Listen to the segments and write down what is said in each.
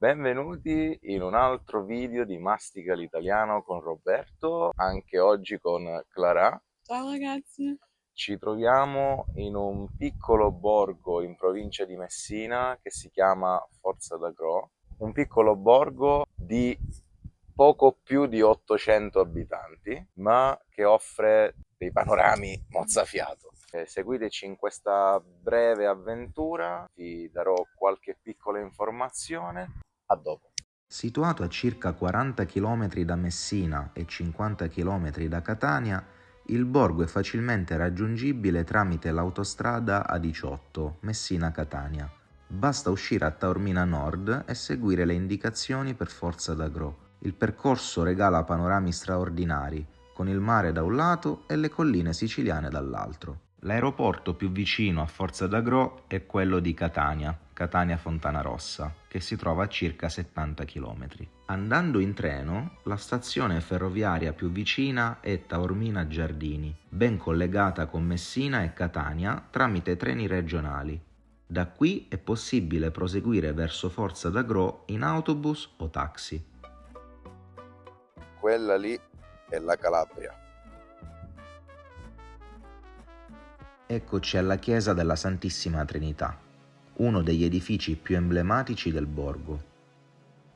Benvenuti in un altro video di Mastica l'Italiano con Roberto, anche oggi con Clara. Ciao ragazzi. Ci troviamo in un piccolo borgo in provincia di Messina che si chiama Forza d'Agro, un piccolo borgo di poco più di 800 abitanti, ma che offre dei panorami mozzafiato. Seguiteci in questa breve avventura, vi darò qualche piccola informazione. A dopo. Situato a circa 40 km da Messina e 50 km da Catania, il borgo è facilmente raggiungibile tramite l'autostrada A18 Messina-Catania. Basta uscire a Taormina Nord e seguire le indicazioni per Forza d'Agro. Il percorso regala panorami straordinari, con il mare da un lato e le colline siciliane dall'altro. L'aeroporto più vicino a Forza d'Agro è quello di Catania, Catania Fontanarossa, che si trova a circa 70 km. Andando in treno, la stazione ferroviaria più vicina è Taormina Giardini, ben collegata con Messina e Catania tramite treni regionali. Da qui è possibile proseguire verso Forza d'Agro in autobus o taxi. Quella lì è la Calabria. Eccoci alla chiesa della Santissima Trinità, uno degli edifici più emblematici del borgo.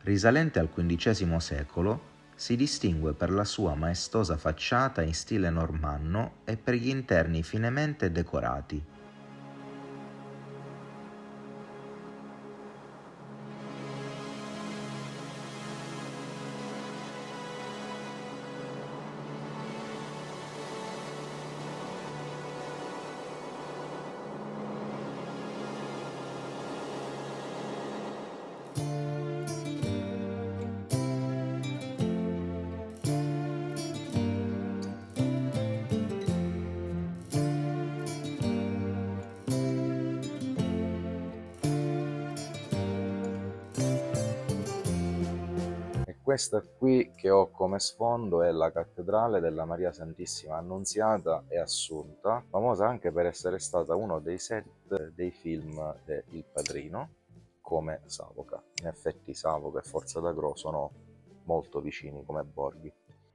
Risalente al XV secolo, si distingue per la sua maestosa facciata in stile normanno e per gli interni finemente decorati. E questa qui che ho come sfondo è la cattedrale della Maria Santissima Annunziata e Assunta, famosa anche per essere stata uno dei set dei film de Il Padrino, come Savoca. In effetti Savoca e Forza d'Agro sono molto vicini come borghi.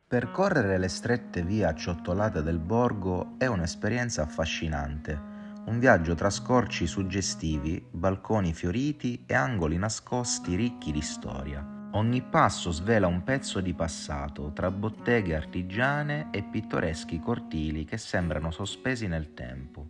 Percorrere le strette vie acciottolate del borgo è un'esperienza affascinante, un viaggio tra scorci suggestivi, balconi fioriti e angoli nascosti ricchi di storia. Ogni passo svela un pezzo di passato, tra botteghe artigiane e pittoreschi cortili che sembrano sospesi nel tempo.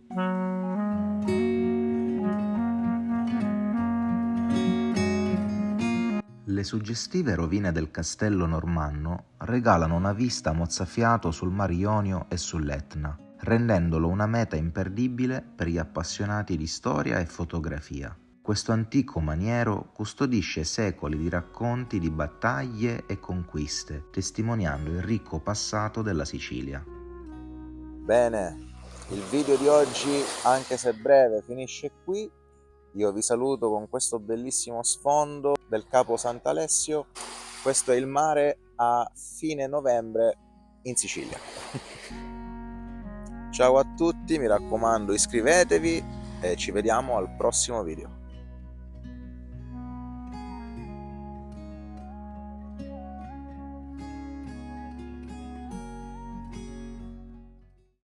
Le suggestive rovine del castello normanno regalano una vista mozzafiato sul Mar Ionio e sull'Etna, rendendolo una meta imperdibile per gli appassionati di storia e fotografia. Questo antico maniero custodisce secoli di racconti di battaglie e conquiste, testimoniando il ricco passato della Sicilia. Bene, il video di oggi, anche se breve, finisce qui. Io vi saluto con questo bellissimo sfondo del Capo Sant'Alessio. Questo è il mare a fine novembre in Sicilia. Ciao a tutti, mi raccomando iscrivetevi e ci vediamo al prossimo video.